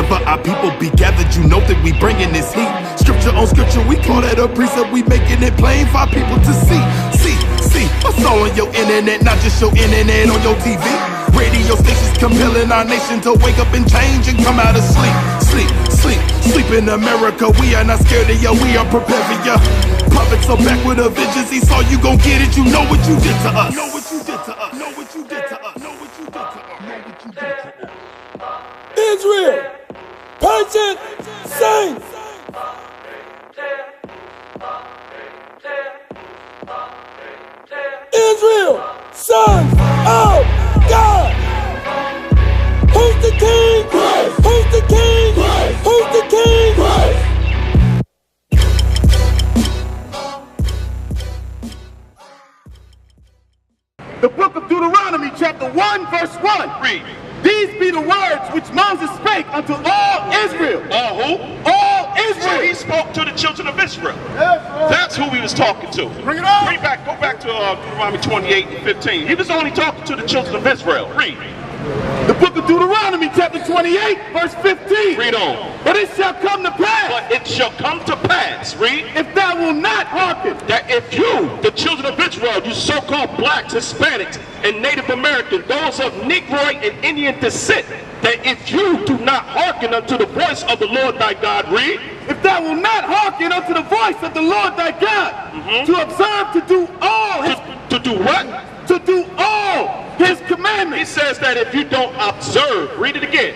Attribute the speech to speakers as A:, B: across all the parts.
A: Whenever our people be gathered, you know that we bringing this heat. Scripture on scripture, we call that a precept. We making it plain for our people to see. What's all on your internet, not just your internet on your TV. Radio stations compelling our nation to wake up and change and come out of sleep. Sleep in America. We are not scared of ya, we are prepared for ya. Puppets are back with a vengeance. He saw you gon' get it. You know what you did to us. Know what you did to us. Know what you did to us. Know what you did to us. Know what you did to us.
B: Israel, patient saints. Israel, sons of God. Who's the king? Christ. Who's the king? Christ. Who's the king? Christ.
C: The book of Deuteronomy, chapter 1, verse 1.
D: Read.
C: These be the words which Moses spake unto all Israel.
D: All who?
C: All Israel.
D: So he spoke to the children of Israel.
C: Yes,
D: that's who he was talking to.
C: Bring it on.
D: Go back to Deuteronomy 28 and 15. He was only talking to the children of Israel. Read.
C: The book of Deuteronomy, chapter 28, verse 15.
D: Read on.
C: But it shall come to pass.
D: But it shall come to pass. Read.
C: If thou wilt not hearken.
D: That if you, the children of Israel, you so-called blacks, Hispanics, and Native Americans, those of Negroid and Indian descent, that if you do not hearken unto the voice of the Lord thy God, read.
C: If thou wilt not hearken unto the voice of the Lord thy God, to observe to do all his...
D: To do what?
C: To do all his commandments.
D: He says that if you don't observe, read it again.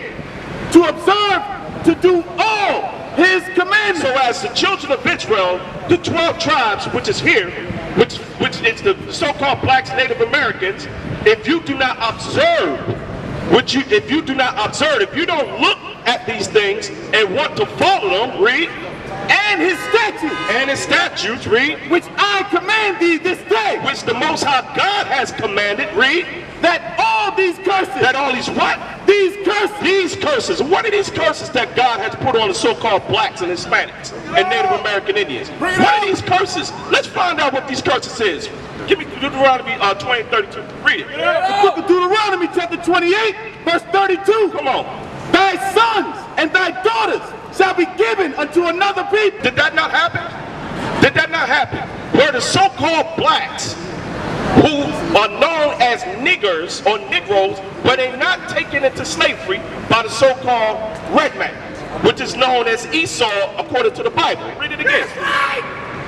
C: To observe to do all his commandments.
D: So as the children of Israel, the 12 tribes, which is here, which is the so-called blacks, Native Americans, if you do not observe, if you don't look at these things and want to follow them, read.
C: And his statutes.
D: And his statutes, read.
C: Which I command thee this day.
D: Which the Most High God has commanded, read.
C: That all these curses.
D: That all these what?
C: These curses.
D: These curses. What are these curses that God has put on the so-called blacks and Hispanics and Native American Indians? What are these curses? Let's find out what these curses is. Give me Deuteronomy 20:32. Read it.
C: The book of Deuteronomy chapter 28, verse 32.
D: Come on.
C: Thy sons and thy daughters shall be given unto another people.
D: Did that not happen? Did that not happen? Where the so-called blacks, who are known as niggers or Negroes, but they're not taken into slavery by the so-called red man, which is known as Esau according to the Bible. Read it again.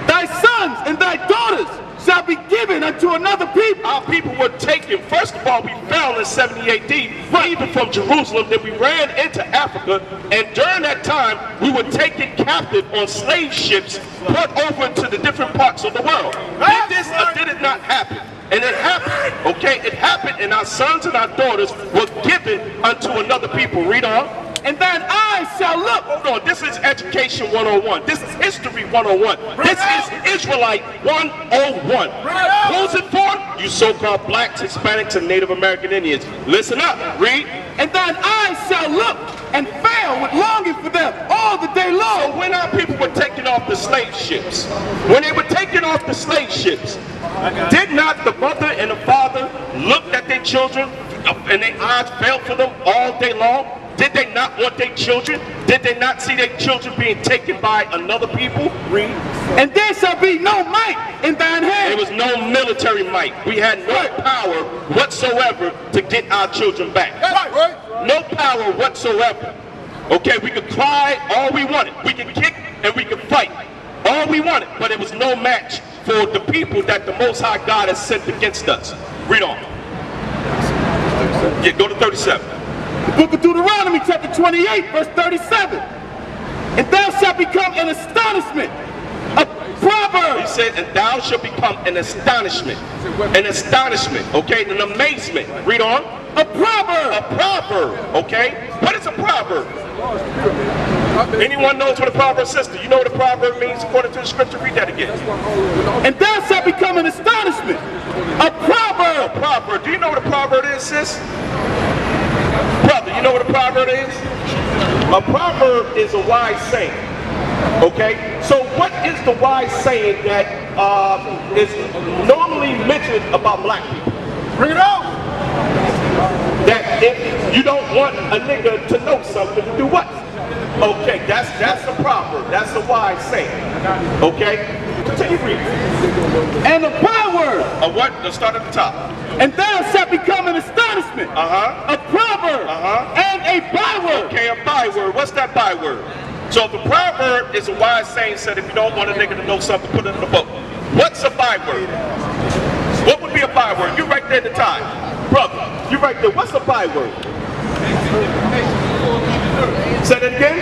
C: Thy sons and thy daughters shall be given unto another people.
D: Our people were taken, first of all, we fell in 70 AD, even from Jerusalem, then we ran into Africa, and during that time, we were taken captive on slave ships, put over to the different parts of the world. Did this or did it not happen? And it happened, okay? It happened, and our sons and our daughters were given unto another people. Read on.
C: And thine eyes shall look.
D: Hold on, this is Education 101. This is History 101. This is Israelite 101. Who's it for? You so-called blacks, Hispanics, and Native American Indians. Listen up, read.
C: And thine eyes shall look and fail with longing for them all the day long.
D: So when our people were taken off the slave ships, when they were taken off the slave ships, did not the mother and the father look at their children and their eyes failed for them all day long? Did they not want their children? Did they not see their children being taken by another people? Read.
C: And there shall be no might in thine hand.
D: There was no military might. We had no power whatsoever to get our children back. No power whatsoever. Okay, we could cry all we wanted. We could kick and we could fight all we wanted. But it was no match for the people that the Most High God has sent against us. Read on. Yeah, go to 37.
C: The book of Deuteronomy chapter 28, verse 37. And thou shalt become an astonishment, a proverb.
D: He said, and thou shalt become an astonishment. An astonishment, okay? An amazement. Read on.
C: A proverb.
D: A proverb, okay? What is a proverb? Anyone knows what a proverb says? Do you know what a proverb means according to the scripture? Read that again.
C: And thou shalt become an astonishment, a proverb.
D: A proverb. Do you know what a proverb is, sis? Brother, you know what a proverb is? A proverb is a wise saying. Okay? So what is the wise saying that is normally mentioned about black people?
C: Bring it on!
D: That if you don't want a nigga to know something, do what? Okay, that's a proverb. That's a wise saying. Okay? Continue reading.
C: And a byword.
D: A what? Let's start at the top.
C: And thou shalt become an astonishment.
D: Uh-huh.
C: A proverb.
D: Uh-huh.
C: And a byword.
D: Okay, a byword. What's that byword? So the proverb is a wise saying said if you don't want a nigga to know something, put it in the book. What's a byword? What would be a byword? You right there at the time. Brother, you right there. What's a byword? Say that again?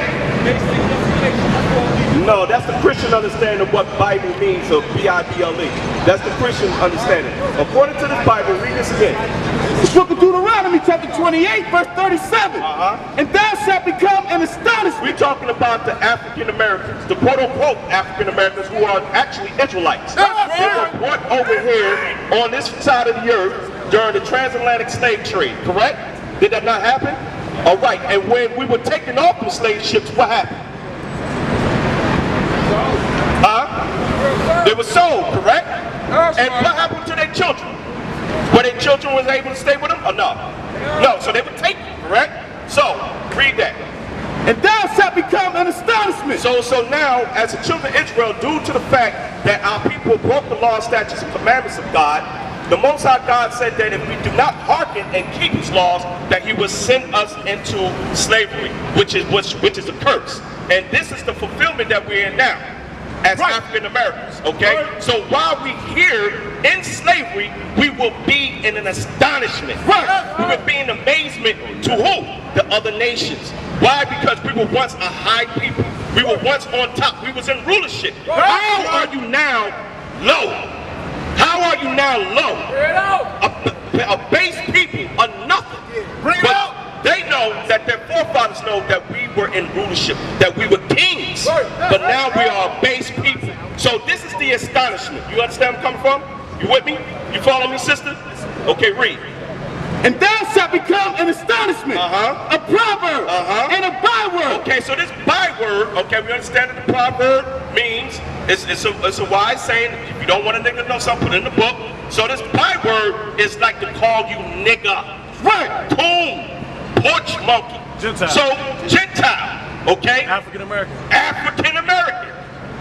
D: No, that's the Christian understanding of what Bible means, or B-I-B-L-E. That's the Christian understanding. According to this Bible, read this again.
C: The book of Deuteronomy chapter 28 verse 37. And thou shalt become an astonishment.
D: We're talking about the African Americans, the quote-unquote African Americans who are actually Israelites. They were brought over here on this side of the earth during the transatlantic slave trade, correct? Did that not happen? All right, and when we were taken off the slave ships, what happened? They were sold, correct? And what happened to their children? Were their children was able to stay with them or no? No, so they were taken, correct? So, read that.
C: And thou shalt become an astonishment.
D: So now, as the children of Israel, due to the fact that our people broke the law, statutes, and commandments of God, the Most High God said that if we do not hearken and keep His laws, that He will send us into slavery, which is a curse. And this is the fulfillment that we're in now, as African Americans. Okay. So while we here in slavery, we will be in an astonishment. We will be in amazement to who? The other nations. Why? Because we were once a high people. We were once on top. We was in rulership. How are you now low? How are you now low? A base people are nothing. But they know that their forefathers know that we were in rulership, that we were kings. But now we are a base people. So this is the astonishment. You understand where I'm coming from? You with me? You follow me, sister? Okay, read.
C: And thou shalt become an astonishment, a proverb, and a byword.
D: Okay, so this byword, okay, we understand that the proverb means, it's a wise saying, if you don't want a nigga to know something, put it in the book. So this byword is like to call you nigga, coon, porch monkey. Gentile. So, Gentile, okay?
E: African American.
D: African American.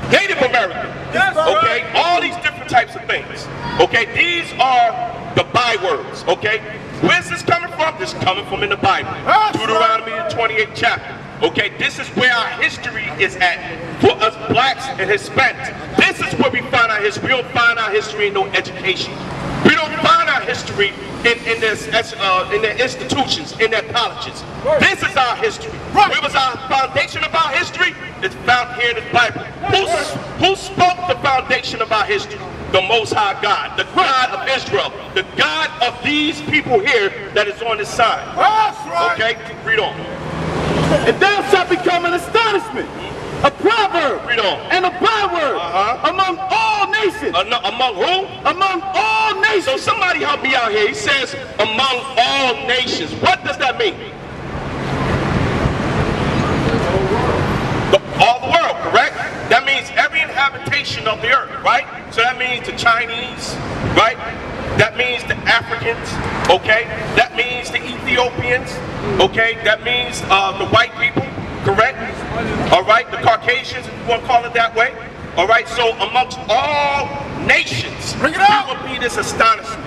D: Native American. Okay? All these different types of things. Okay? These are the bywords. Okay? Where's this coming from? This is coming from in the Bible. Deuteronomy, the 28th chapter. Okay? This is where our history is at for us blacks and Hispanics. This is where we find our history. We don't find our history in no education. We don't find our history in their institutions, in their colleges. This is our history. Where was our foundation of our history? It's found here in the Bible. Who spoke the foundation of our history? The Most High God, the God of Israel, the God of these people here that is on this side. Okay, read on.
C: And thou shalt become an astonishment, a proverb, and a byword among all nations.
D: Among who?
C: Among all nations.
D: So somebody help me out here. He says among all nations. What does that mean? All the world, correct? That means every inhabitation of the earth, right? So that means the Chinese, right? That means the Africans, okay? That means the Ethiopians, okay? That means the white people, correct? All right, the Caucasians, if you want to call it that way. All right, so amongst all nations, we will be this astonishment.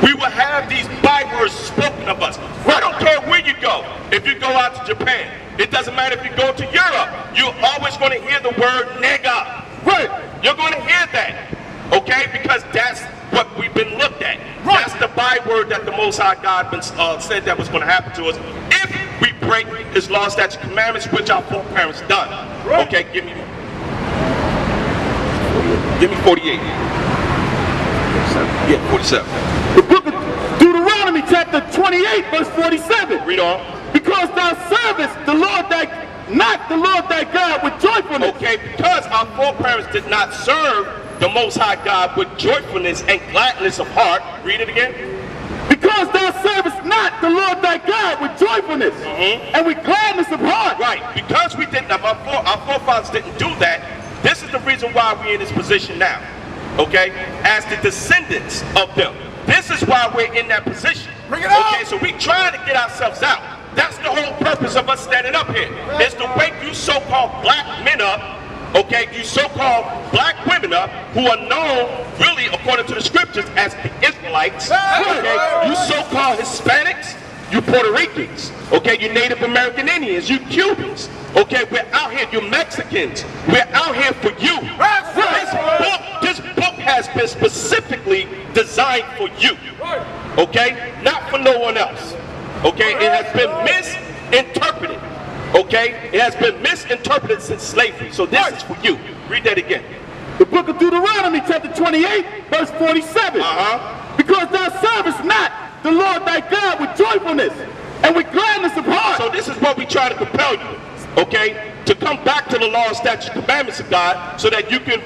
D: We will have these bywords spoken of us. I don't care where you go. If you go out to Japan, it doesn't matter if you go to Europe, you're always going to hear the word nigga. You're going to hear that, okay? Because that's what we've been looked at. That's the byword that the Most High God said that was going to happen to us if we break His law, statutes, commandments, which our foreparents done. Okay, give me 48. Yeah, 47.
C: The book of Deuteronomy chapter 28 verse 47.
D: Read on.
C: Because thou servest the Lord not the Lord thy God with joyfulness.
D: Okay, because our foreparents did not serve the Most High God with joyfulness and gladness of heart. Read it again.
C: Because thou servest not the Lord thy God with joyfulness and with gladness of heart.
D: Right, because we didn't, our forefathers didn't do that. This is the reason why we're in this position now. Okay, as the descendants of them. This is why we're in that position. Okay, so we trying to get ourselves out. That's the whole purpose of us standing up here, is to wake you so-called black men up, okay, you so-called black women up, who are known, really, according to the scriptures, as the Israelites, okay, you so-called Hispanics, you Puerto Ricans, okay, you Native American Indians, you Cubans, okay, we're out here, you Mexicans, we're out here for you. This book has been specifically designed for you, okay, not for no one else, okay, it has been misinterpreted, okay, it has been misinterpreted since slavery, so this is for you. Read that again.
C: The book of Deuteronomy, chapter 28, verse 47. Because thou servest not the Lord thy God with joyfulness and with gladness of heart.
D: So this is what we try to compel you, okay, to come back to the law, statutes, commandments of God, so that you can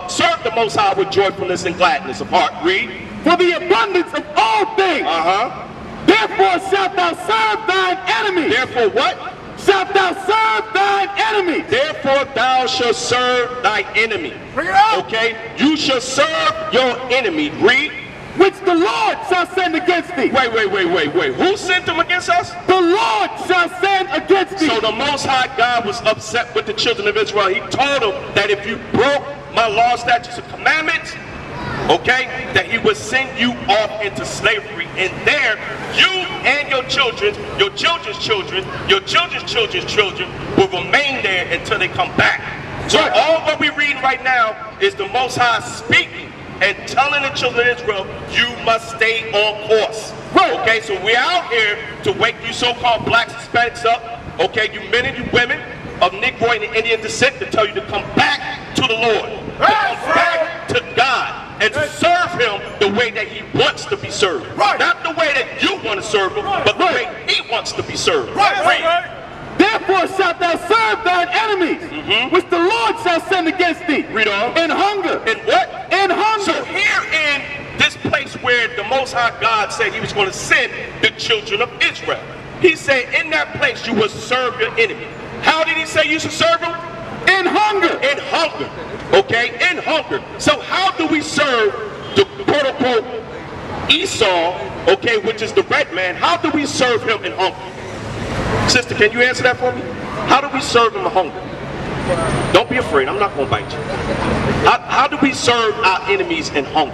D: serve the Most High with joyfulness and gladness of heart. Read.
C: For the abundance of all things. Therefore shalt thou serve thine enemies.
D: Therefore what?
C: Shalt thou serve thine enemies.
D: Therefore thou shalt serve thy enemy.
C: Bring it out.
D: Okay? You shall serve your enemy. Read.
C: Which the Lord shall send against thee.
D: Wait. Who sent them against us?
C: The Lord shall send against thee.
D: So the Most High God was upset with the children of Israel. He told them that if you broke my law, statutes, and commandments, okay, that he would send you off into slavery. And there, you and your children, your children's children, your children's children's children will remain there until they come back. So all what we're reading right now is the Most High speaking and telling the children of Israel, you must stay on course. Okay, so we're out here to wake you so-called blacks, Hispanics up, okay, you men and you women of Negro and Indian descent, to tell you to come back to the Lord, to come back to God, and serve him the way that he wants to be served. Not the way that you want to serve him, but the way he wants to be served.
C: Therefore shalt thou serve thine enemies, which the Lord shall send against thee.
D: Read on.
C: In hunger.
D: In what?
C: In hunger.
D: So here in this place where the Most High God said he was going to send the children of Israel, he said in that place you will serve your enemy. How did he say you should serve him?
C: In hunger.
D: In hunger. Okay, in hunger. So how do we serve the quote-unquote Esau, okay, which is the red man? How do we serve him in hunger? Sister, can you answer that for me? How do we serve him in hunger? Don't be afraid, I'm not going to bite you. How do we serve our enemies in hunger?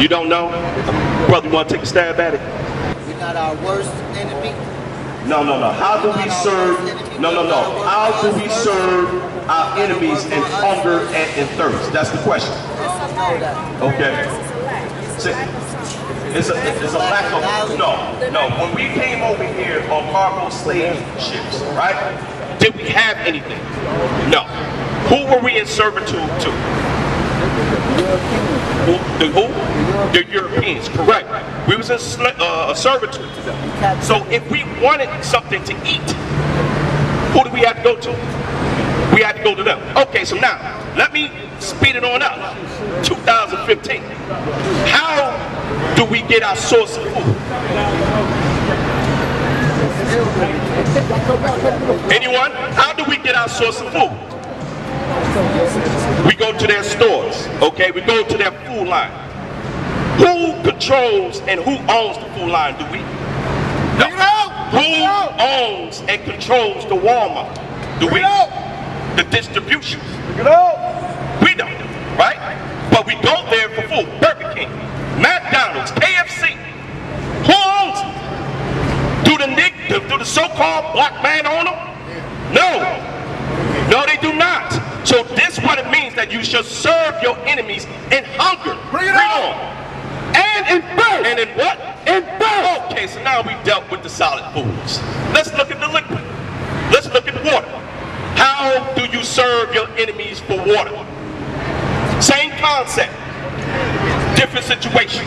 D: You don't know? Brother, you want to take a stab at it?
E: We're not our worst enemy.
D: No. How do we serve? No. How do we serve our enemies in hunger and in thirst? That's the question. Okay. It's a lack of no. When we came over here on cargo slave ships, right? Did we have anything? No. Who were we in servitude to? Who? The Europeans, correct. We was in servitude to them. So if we wanted something to eat, who do we have to go to? We had to go to them. Okay, so now, let me speed it on up. 2015. How do we get our source of food? Anyone? How do we get our source of food? We go to their stores, okay? We go to their food line. Who controls and who owns the food line? Do we? No. Who owns and controls the Walmart? Do we? The distribution. We don't, right? But we go there for food. Burger King, McDonald's, KFC. Who owns it? Do the so-called black man own them? No, they do not. So this is what it means that you shall serve your enemies in hunger. Bring it on. And in thirst. And in what? In thirst. Okay, so now we dealt with the solid foods. Let's look at the liquid. Let's look at the water. How do you serve your enemies for water? Same concept. Different situation.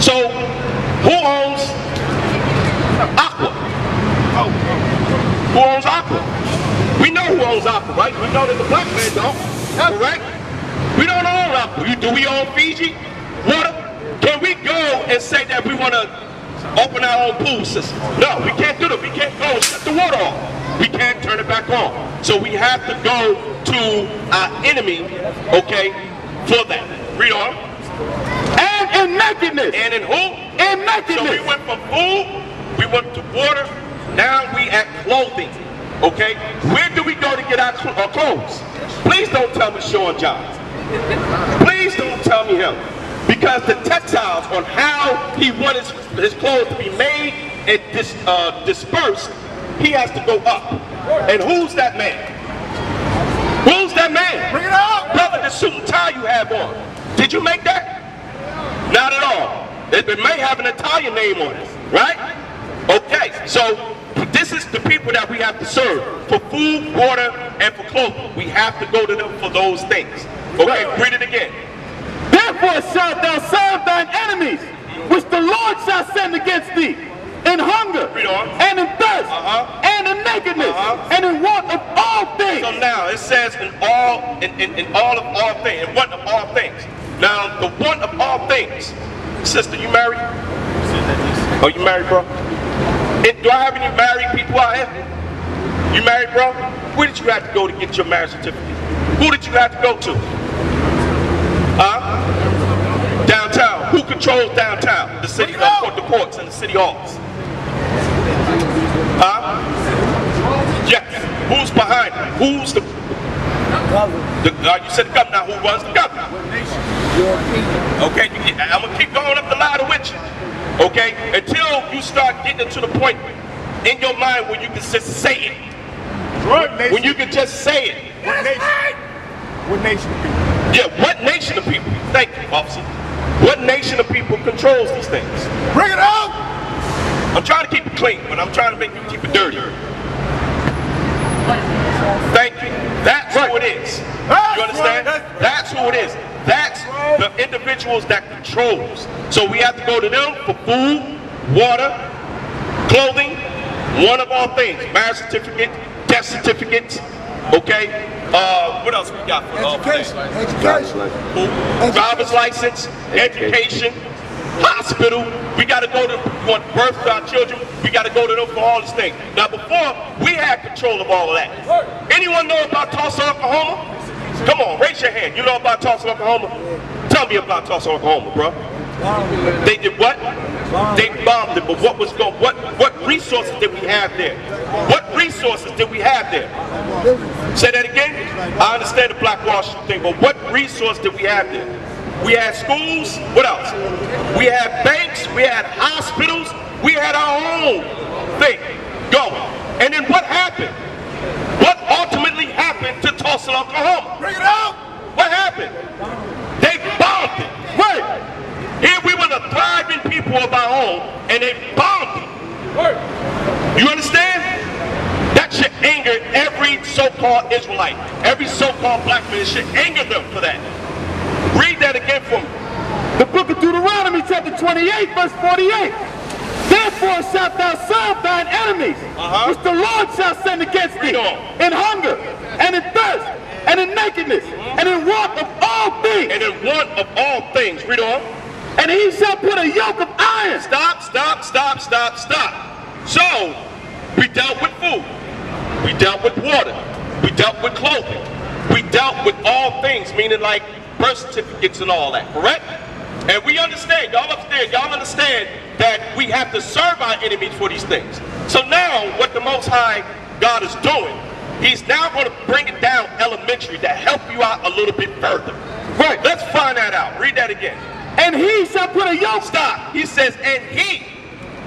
D: So, who owns Aqua? Who owns Aqua? We know who owns Aqua, right? We know that the black man don't, correct? We don't own Aqua. Do we own Fiji? Water? Can we go and say that we want to open our own pool system? No, we can't do that. We can't go and shut the water off. We can't turn it back on. So we have to go to our enemy, okay, for that. Read on.
C: And in nakedness.
D: And in who?
C: and
D: So
C: nakedness.
D: we went from food, we went to water, now we at clothing. Okay? Where do we go to get our clothes? Please don't tell me Sean John. Please don't tell me him. Because the textiles on how he wanted his clothes to be made and dispersed, he has to go up. And who's that man? Who's that man?
C: Bring it out!
D: Brother, the suit and tie you have on. Did you make that? Not at all. It may have an Italian name on it, right? Okay, so this is the people that we have to serve for food, water, and for clothing. We have to go to them for those things. Okay, read it again.
C: Therefore shalt thou serve thine enemies, which the Lord shall send against thee, in hunger,
D: Read on.
C: and in thirst, and in nakedness, and in want of all things.
D: So now it says in all of all things, in one of all things. Now the one of all things, sister, you married? Oh, you married, bro? Do I have any married people out here? You married, bro? Where did you have to go to get your marriage certificate? Who did you have to go to? Downtown. Who controls downtown? The city, the courts and the city halls. Yes. Who's behind it? Who's the you said the governor. Now who runs the governor? Okay, I'm gonna keep going up the ladder with you. Okay, until you start getting to the point in your mind where you can just say it.
C: Right.
D: When you can just say it.
C: What nation? What nation of people?
D: Yeah, what nation of people? Thank you, officer. What nation of people controls these things?
C: Bring it out!
D: I'm trying to keep it clean, but I'm trying to make you keep it dirty. Thank you. That's who it is. You understand? That's who it is. That's the individuals that controls. So we have to go to them for food, water, clothing, one of all things. Marriage certificate, death certificates, okay? What else we got for
B: Education.
D: driver's license, education, hospital. We got to go to, we want birth to our children, we got to go to them for all these things. Now before, we had control of all of that. Anyone know about Tulsa, Oklahoma? Come on, raise your hand. You know about Tulsa, Oklahoma? Tell me about Tulsa, Oklahoma, bro. They did what? They bombed it, but what was going, what resources did we have there? What resources did we have there? Say that again? I understand the Black Wall Street thing, but what resource did we have there? We had schools, what else? We had banks, we had hospitals, we had our own thing going. And then what happened? What ultimately happened to Tulsa, Oklahoma?
C: Bring it out!
D: What happened? They bombed it. Right. Here we were the thriving people of our own, and they bombed it. Right. You understand? That should anger every so-called Israelite, every so-called black man. It should anger them for that. Read that again for me.
C: The book of Deuteronomy chapter 28 verse 48. Therefore shalt thou serve thine enemies, which the Lord shall send against thee, in hunger, and in thirst, and in nakedness, and in want of all things.
D: And in want of all things. Read on.
C: And he shall put a yoke of iron.
D: Stop. So, we dealt with food. We dealt with water. We dealt with clothing. We dealt with all things, meaning like birth certificates and all that, correct? And we understand, y'all upstairs, y'all understand that we have to serve our enemies for these things. So now, what the Most High God is doing, He's now going to bring it down elementary to help you out a little bit further. Right, let's find that out. Read that again.
C: And he shall put a yoke.
D: Stop. He says, and he.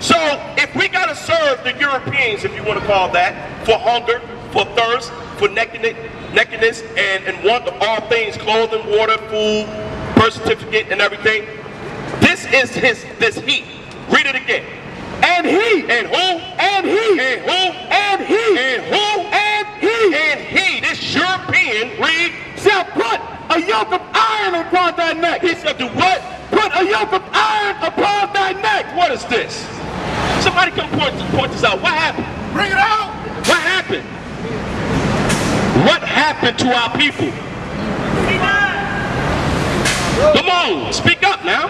D: So, if we got to serve the Europeans, if you want to call that, for hunger, for thirst, for nakedness, and want of all things, clothing, water, food, birth certificate, and everything. This is this he. Read it again.
C: And he.
D: And who?
C: And he.
D: And who?
C: And he.
D: And who?
C: And he.
D: And he. This European, read,
C: shall put a yoke of iron upon thy neck.
D: He shall do what?
C: Put a yoke of iron upon thy neck.
D: What is this? Somebody come point this out. What happened?
C: Bring it out.
D: What happened? What happened to our people? Come on, speak up now.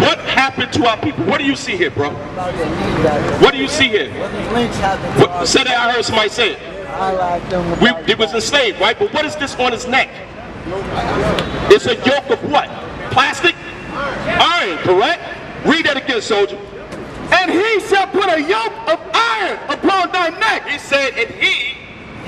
D: What happened to our people? What do you see here, bro? What do you see here? What, say that I heard somebody say it. It was enslaved, right? But what is this on his neck? It's a yoke of what? Plastic? Iron, correct? Read that again, soldier.
C: And he shall put a yoke of iron upon thy neck.
D: He said, and he,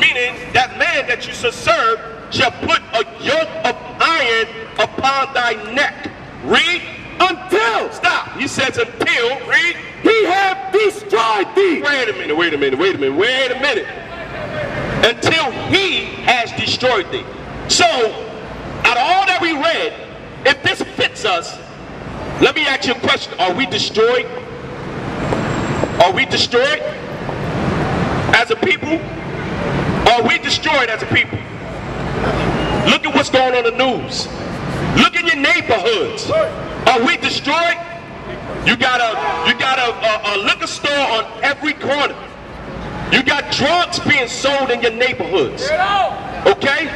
D: meaning that man that you shall serve, shall put a yoke of iron upon thy neck. Read.
C: Until.
D: Stop. He says until. Read.
C: He have destroyed thee.
D: Wait a minute. Until he has destroyed thee. So, out of all that we read, if this fits us, let me ask you a question. Are we destroyed? Are we destroyed as a people? Are we destroyed as a people? Look at what's going on in the news. Look at your neighborhoods. Are we destroyed? You got a liquor store on every corner. You got drugs being sold in your neighborhoods. Okay?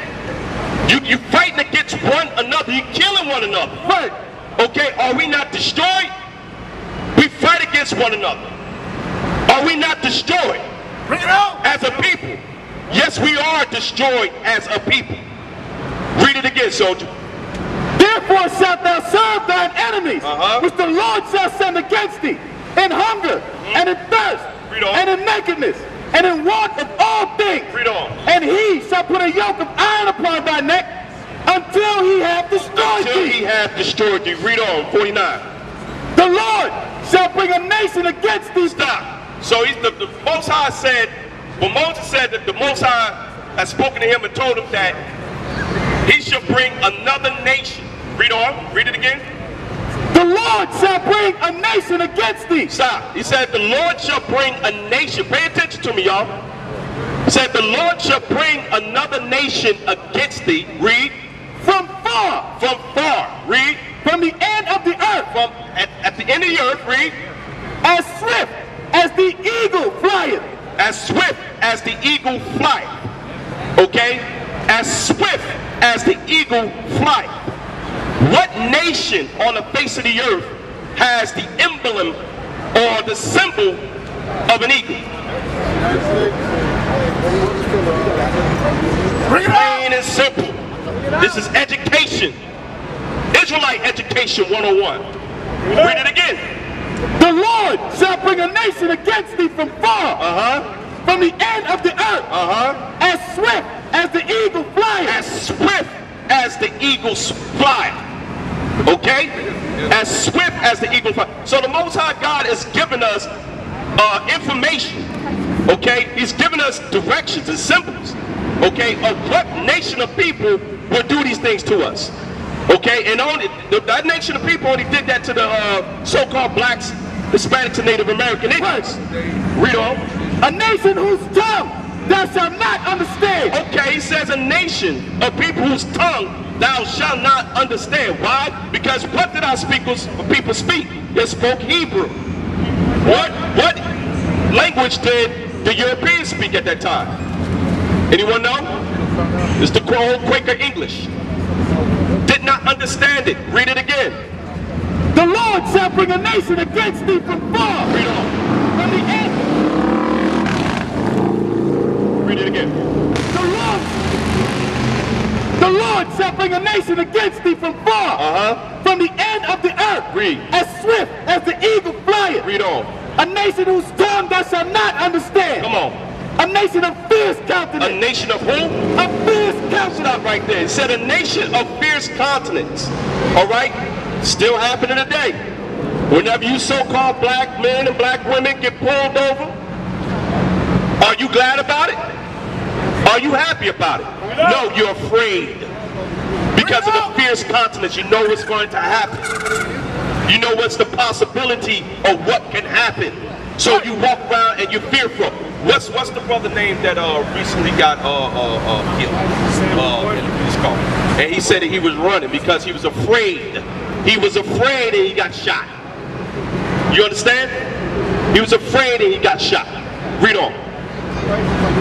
D: You fighting against one another. You killing one another.
C: Right.
D: Okay? Are we not destroyed? We fight against one another. Are we not destroyed?
C: Bring it out.
D: As a people? Yes, we are destroyed as a people. Read it again, soldier.
C: Therefore shalt thou serve thine enemies, which the Lord shall send against thee, in hunger, and in thirst, and in nakedness, and in want of all things.
D: Read on.
C: And he shall put a yoke of iron upon thy neck, until he have destroyed
D: Until
C: thee.
D: he hath destroyed thee. Read on, 49.
C: The Lord shall bring a nation against thee.
D: Stop. So he's the Most High said, well, Moses said that the Most High has spoken to him and told him that he shall bring another nation. Read on. Read it again.
C: The Lord shall bring a nation against thee.
D: Stop. He said the Lord shall bring a nation. Pay attention to me, y'all. He said the Lord shall bring another nation against thee. Read.
C: From far.
D: From far. Read.
C: From the end of the earth.
D: From at the end of the earth. Read.
C: As swift as the eagle flieth.
D: As swift as the eagle flieth. Okay? As swift as the eagle flieth. What nation on the face of the earth has the emblem or the symbol of an eagle? Plain and simple. This is education. Israelite education 101. Read it again.
C: The Lord shall bring a nation against thee from far. From the end of the earth. As swift as the eagle flieth.
D: As swift as the eagle flieth. Okay? As swift as the eagle flieth. So the Most High God is giving us information. Okay? He's giving us directions and symbols. Okay? Of what nation of people will do these things to us. Okay? And only that nation of people only did that to the so-called blacks, Hispanics, and Native American Indians. Read on.
C: A nation whose tongue thou shalt not understand.
D: Okay, he says a nation of people whose tongue thou shalt not understand. Why? Because what did our people speak? They spoke Hebrew. What language did the Europeans speak at that time? Anyone know? It's the old Quaker English. Did not understand it. Read it again.
C: The Lord shall bring a nation against thee from far.
D: Read on.
C: From the end.
D: Read it again.
C: The Lord shall bring a nation against thee from far. From the end of the earth.
D: Read.
C: As swift as the eagle flieth.
D: Read on.
C: A nation whose tongue thou shalt not understand.
D: Come on.
C: A nation of fierce countenance.
D: A nation of who?
C: A fierce countenance.
D: Stop right there. It said a nation of fierce countenance. All right? Still happening today. Whenever you so-called black men and black women get pulled over, are you glad about it? Are you happy about it? No, you're afraid. Because of the fierce countenance, you know what's going to happen. You know what's the possibility of what can happen. So you walk around and you're fearful. What's the brother name that recently got killed in the police car? And he said that he was running because he was afraid. He was afraid and he got shot. You understand? He was afraid and he got shot. Read on.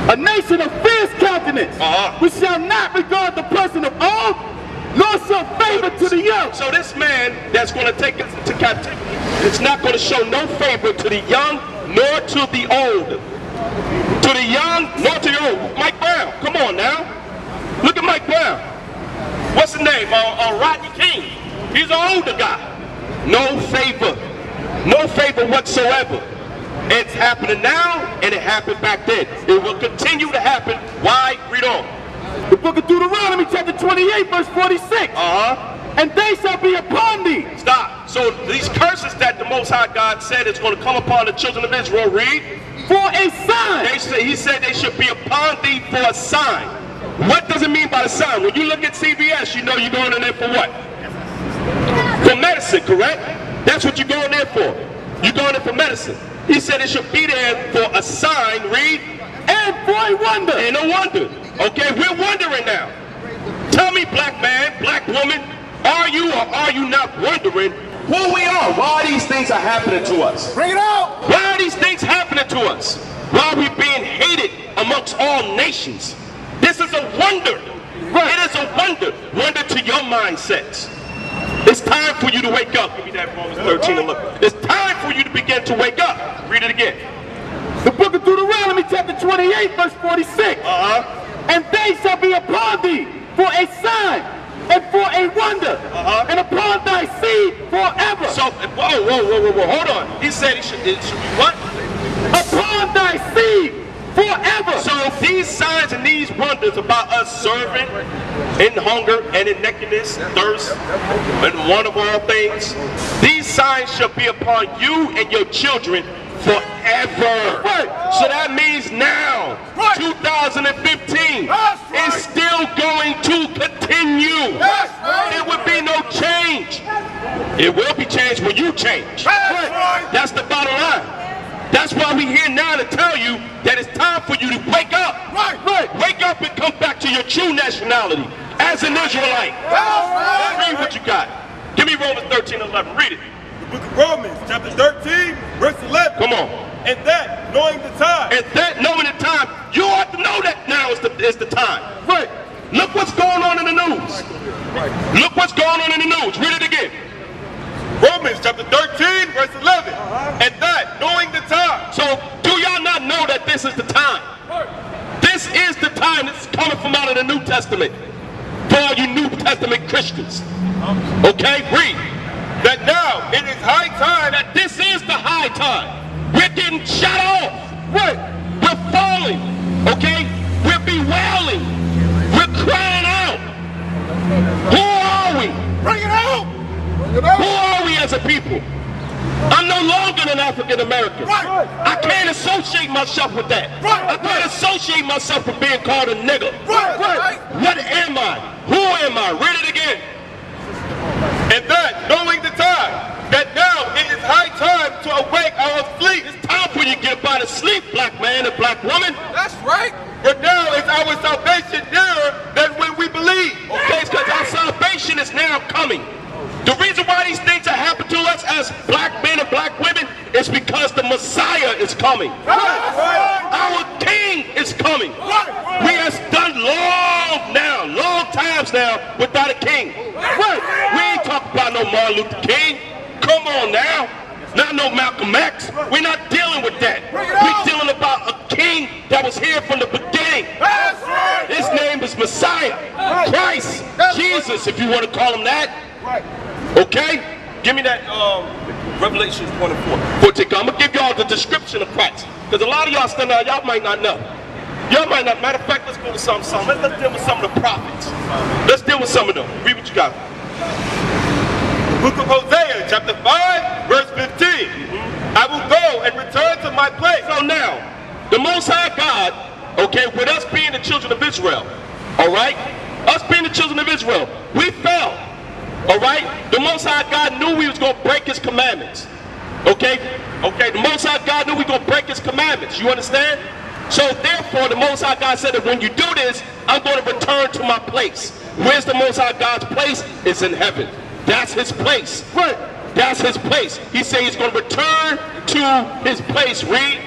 C: A nation of fierce countenance, which shall not regard the person of old, nor show favor to the young.
D: So this man that's going to take us into captivity is not going to show no favor to the young nor to the old. To the young nor to the old. Mike Brown, come on now. Look at Mike Brown. What's his name? Rodney King. He's an older guy. No favor. No favor whatsoever. It's happening now, and it happened back then. It will continue to happen. Why? Read on.
C: The book of Deuteronomy chapter 28 verse 46. And they shall be upon thee.
D: Stop. So these curses that the Most High God said is going to come upon the children of Israel, read.
C: For a sign.
D: He said they should be upon thee for a sign. What does it mean by the sign? When you look at CVS, you know you're going in there for what? For medicine, correct? That's what you're going there for. You're going there for medicine. He said it should be there for a sign, read.
C: And for a wonder.
D: And a wonder. Okay, we're wondering now. Tell me, black man, black woman, are you or are you not wondering who we are? Why these things are happening to us?
B: Bring it out!
D: Why are these things happening to us? Why are we being hated amongst all nations? This is a wonder. It is a wonder. Wonder to your mindsets. It's time for you to wake up. Give me that Romans 13 and look. It's time for you to begin to wake up. Read it again.
C: The book of Deuteronomy chapter 28 verse 46. And they shall be upon thee for a sign and for a wonder and upon thy seed forever.
D: So, whoa, hold on. He said it should be what?
C: Upon thy seed forever.
D: So these signs and these wonders about us serving in hunger and in nakedness, thirst, and want of all things, these signs shall be upon you and your children forever. So that means now, 2015 is still going to continue. There will be no change. It will be changed when you change. That's the bottom line. That's why we're here now to tell you that it's time for you to wake up. Wake up and come back to your true nationality as an Israelite. Read what you got. Give me Romans 13 and 11. Read it.
B: The book of Romans, chapter 13, verse 11.
D: Come on.
B: And that, knowing the time.
D: And that, knowing the time, you ought to know that now is the time. Right. Look what's going on in the news. Look what's going on in the news. Read it again.
B: Romans chapter 13, verse 11. And that, knowing the time.
D: So, do y'all not know that this is the time? This is the time. This is coming from out of the New Testament. For all you New Testament Christians. Okay, read.
B: That now it is high time.
D: That this is the high time. We're getting shut off. Right. We're falling. Okay? We're bewailing. We're crying out. Who are we?
B: Bring it out!
D: Who are we as a people? I'm no longer an African American. I can't associate myself with that. I can't associate myself with being called a nigger. What am I? Who am I? Read it again.
B: And that, knowing the time, that now it is high time to awake our sleep.
D: It's time for you to get up out of sleep, black man and black woman.
B: That's right. But now is our salvation nearer than when we believe.
D: Okay, because our salvation is now coming. The reason why these things are happening to us as black men and black women is because the Messiah is coming. Our King is coming. We have done long times now without a king. We ain't talking about no Martin Luther King. Come on now. Not no Malcolm X. We're not dealing with that. We're dealing about a king that was here from the beginning. His name is Messiah, Christ, Jesus, if you want to call him that. Okay? Give me that Revelation 24. I'm going to give y'all the description of Christ. Because a lot of y'all stand out, y'all might not know. Y'all might not. Matter of fact, let's go to some. Let's deal with some of the prophets. Let's deal with some of them. Read what you got.
B: Book of Hosea, chapter 5, verse 15. I will go and return to my place.
D: So now, the Most High God, okay, with us being the children of Israel, all right? Us being the children of Israel, we fell, all right? The Most High God knew we was going to break his commandments, okay? Okay, the Most High God knew we were going to break his commandments, you understand? So therefore, the Most High God said that when you do this, I'm going to return to my place. Where's the Most High God's place? It's in heaven. That's his place. Right. That's his place. He said he's going to return to his place. Read.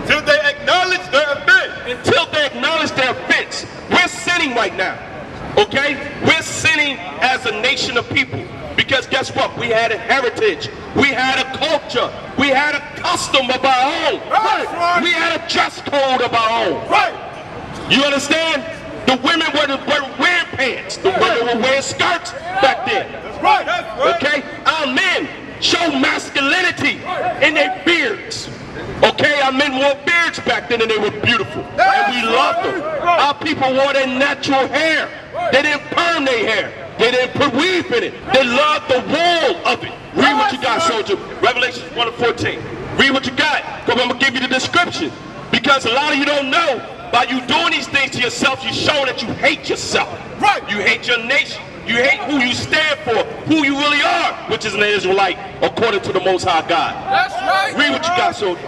B: Till they acknowledge their offense.
D: Until they acknowledge their offense. We're sinning right now. Okay? We're sinning as a nation of people. Because guess what? We had a heritage. We had a culture. We had a custom of our own. Right. We had a dress code of our own. Right. You understand? The women were wearing pants. The women were wearing skirts back then.
B: That's right.
D: Okay? Our men show masculinity in their beards. Okay, our men wore beards back then and they were beautiful. And we loved them. Our people wore their natural hair. They didn't perm their hair. They didn't put weave in it. They loved the wool of it. Read what you got, soldier. Revelation 1:14. Read what you got. Because I'm going to give you the description. Because a lot of you don't know, by you doing these things to yourself, you're showing that you hate yourself. Right. You hate your nation. You hate who you stand for, who you really are, which is an Israelite, according to the Most High God. That's right. Read what you got, soldier.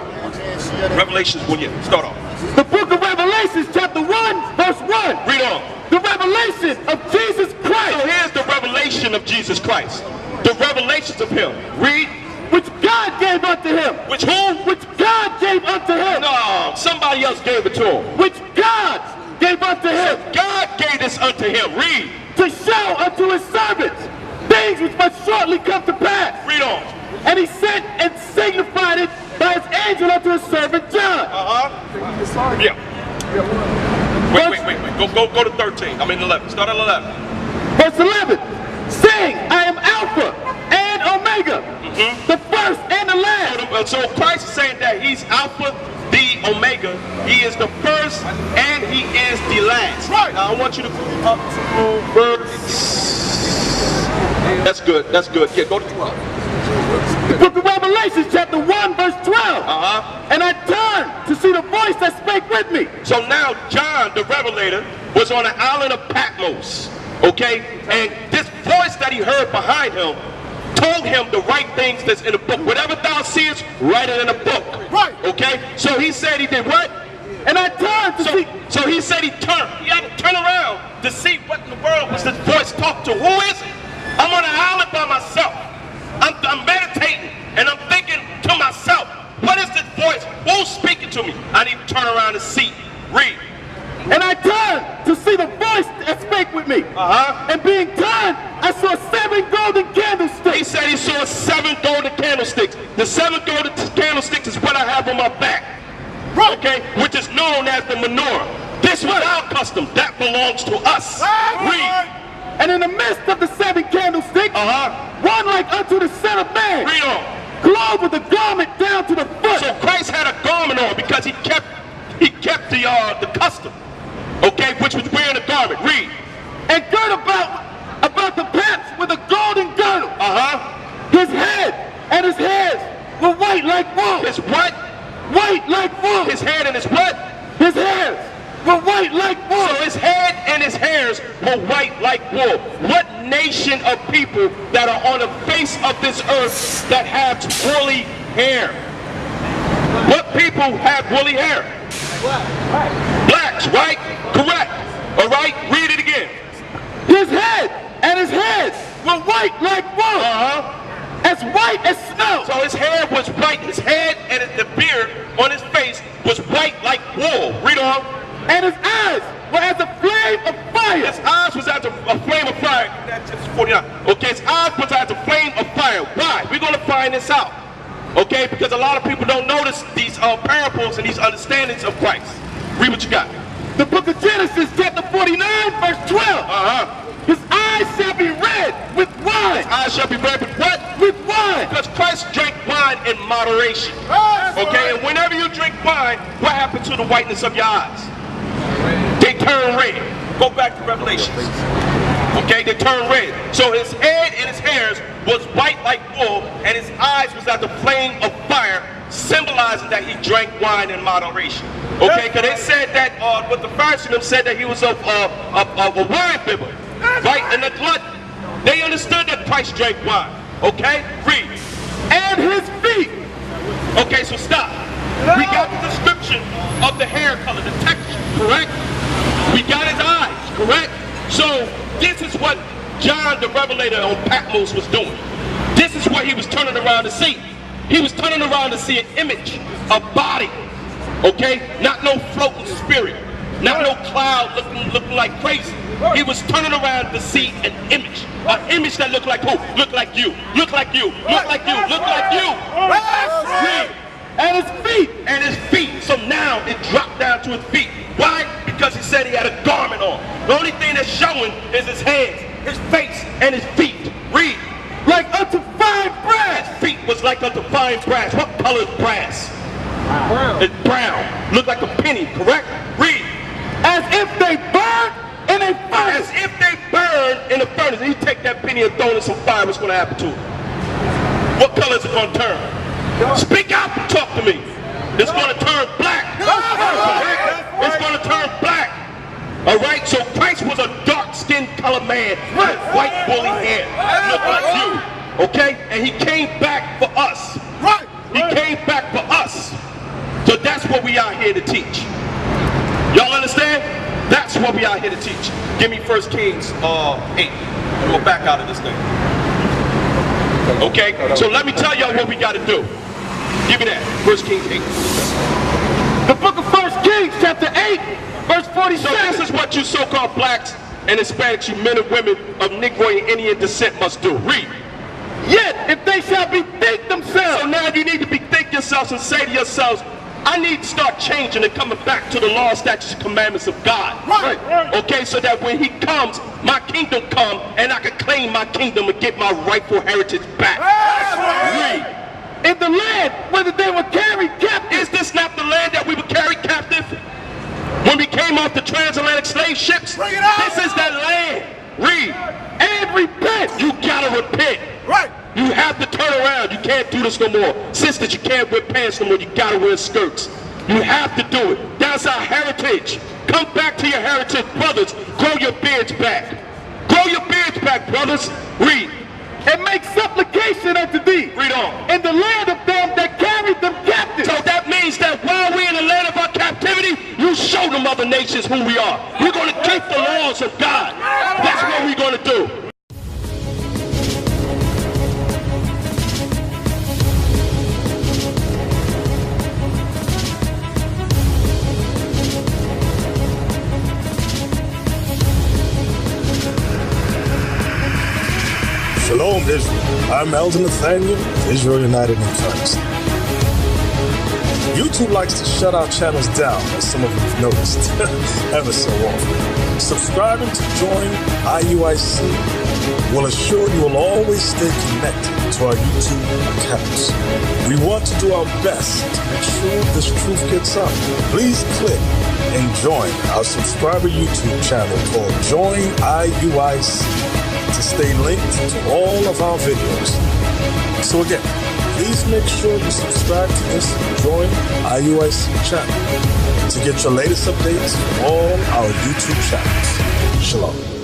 D: Revelations 1, yeah. Start off.
C: The book of Revelations, chapter 1, verse 1.
D: Read on.
C: The revelation of Jesus Christ.
D: So here's the revelation of Jesus Christ. The revelations of him. Read.
C: Which God gave unto him.
D: Which who?
C: Which God gave unto him.
D: No, somebody else gave it to him.
C: Which God gave unto him.
D: God gave this unto him. Read.
C: To show unto his servants things which must shortly come to pass.
D: Read on.
C: And he sent and signified it by his angel unto his servant John.
D: Yeah. Wait. Go to 13. I mean 11. Start at 11.
C: Verse 11. Saying, I am Alpha and Omega, the first and the last.
D: So Christ is saying that he's Alpha, the Omega. He is the first and he is the last. Right. Now I want you to go up to verse. That's good. That's good. Yeah, go to 12.
C: The book of Revelation, chapter 1, verse 12. And I turned to see the voice that spake with me.
D: So now John, the Revelator, was on the island of Patmos. Okay? And this voice that he heard behind him told him the right things that's in the book. Whatever thou seest, write it in the book. Right. Okay? So he said he did what?
C: And I turned to see.
D: So he said he turned. He had to turn around to see what in the world was this voice talk to. Who is it? I'm on an island by myself. I'm meditating and I'm thinking to myself, what is this voice? Who's speaking to me? I need to turn around and see. Read.
C: And I turned to see the voice that spake with me. And being turned, I saw 7 golden candlesticks.
D: He said he saw 7 golden candlesticks. The 7 golden candlesticks is what I have on my back. Okay? Which is known as the menorah. This was our custom. That belongs to us. Read.
C: And in the midst of the 7 candlesticks, one like unto the Son of Man.
D: Read on.
C: Clothed with a garment down to the foot.
D: So Christ had a garment on because he kept the custom. Okay, which was wearing a garment. Read.
C: And girt about the paps with a golden girdle. His head and his hairs were white like wool.
D: His what?
C: White like wool.
D: His head and his what?
C: His hairs were white like wool.
D: So his head and his hairs were white like wool. What nation of people that are on the face of this earth that have woolly hair? What people have woolly hair? Blacks, right? Correct. All right, read it again.
C: His head and his hairs were white like wool. As white as snow.
D: So his hair was white. His head and the beard on his face was white like wool. Read on.
C: And his eyes were as a flame of fire.
D: His eyes was as a flame of fire. That's 49. Okay, his eyes was as a flame of fire. Why? We're going to find this out. Okay, because a lot of people don't notice these parables and these understandings of Christ. Read what you got.
C: The book of Genesis, chapter 49, verse 12. His eyes shall be red with wine.
D: His eyes shall be red with what?
C: With wine.
D: Because Christ drank wine in moderation. Okay, and whenever you drink wine, what happens to the whiteness of your eyes? They turn red. Go back to Revelations. Okay, they turn red. So his head and his hairs was white like wool, and his eyes was like the flame of fire, symbolizing that he drank wine in moderation. Okay, because they said that, what the Pharisees said that he was a wine bibber, right? And the glut, they understood that Christ drank wine. Okay, read.
C: And his feet.
D: Okay, so stop. We got the description of the hair color, the texture, correct? We got his eyes, correct? So this is what John the Revelator on Patmos was doing. This is what he was turning around to see. He was turning around to see an image, a body, okay? Not no floating spirit, not no cloud looking like crazy. He was turning around to see an image that looked like who? Looked like you, looked like you, looked like you, looked like you.
C: And his feet.
D: And his feet. So now it dropped down to his feet. Why? Because he said he had a garment on. The only thing that's showing is his hands, his face, and his feet. Read.
C: Like unto fine brass.
D: His feet was like a divine brass. What color is brass? Brown. It's brown. Look like a penny, correct? Read.
C: As if they burned in a furnace.
D: As if they burned in a furnace. And you take that penny and throw it in some fire, what's going to happen to it? What color is it going to turn? Speak out and talk to me. It's going to turn black. It's going to turn black. All right, so Christ was a dark-skinned colored man with white woolly hair. Look like you, okay? And he came back for us.
C: Right.
D: He came back for us. So that's what we are here to teach. Y'all understand? That's what we are here to teach. Give me 1 Kings 8. And we'll back out of this thing. Okay, so let me tell y'all what we got to do. Give me that. 1 Kings 8.
C: The book of 1 Kings, chapter 8, verse 47.
D: So this is what you so-called blacks and Hispanics, you men and women of Negro and Indian descent must do. Read.
C: Yet, if they shall bethink themselves.
D: So now you need to bethink yourselves and say to yourselves, I need to start changing and coming back to the law, statutes, and commandments of God.
C: Right.
D: Okay, so that when he comes, my kingdom come, and I can claim my kingdom and get my rightful heritage back. Read.
C: In the land whether they were carried captive.
D: Is this not the land that we were carried captive? When we came off the transatlantic slave ships?
C: Bring it out.
D: This is that land. Read.
C: And repent.
D: You gotta repent.
C: Right.
D: You have to turn around. You can't do this no more. Sisters, you can't wear pants no more. You gotta wear skirts. You have to do it. That's our heritage. Come back to your heritage, brothers. Grow your beards back. Grow your beards back, brothers. Read.
C: And make supplication unto thee.
D: Read on.
C: In the land of them that carried them captive.
D: So that means that while we're in the land of our captivity, you show them other nations who we are. We're going to keep the laws of God. That's what we're going to do.
F: Shalom, Israel. I'm Elder Nathaniel, Israel United in Christ. YouTube likes to shut our channels down, as some of you have noticed, ever so often. Subscribing to join IUIC will assure you will always stay connected to our YouTube accounts. We want to do our best to make sure this truth gets out. Please click and join our subscriber YouTube channel called Join IUIC to stay linked to all of our videos. So again, please make sure you subscribe to this Join IUIC channel to get your latest updates from all our YouTube channels. Shalom.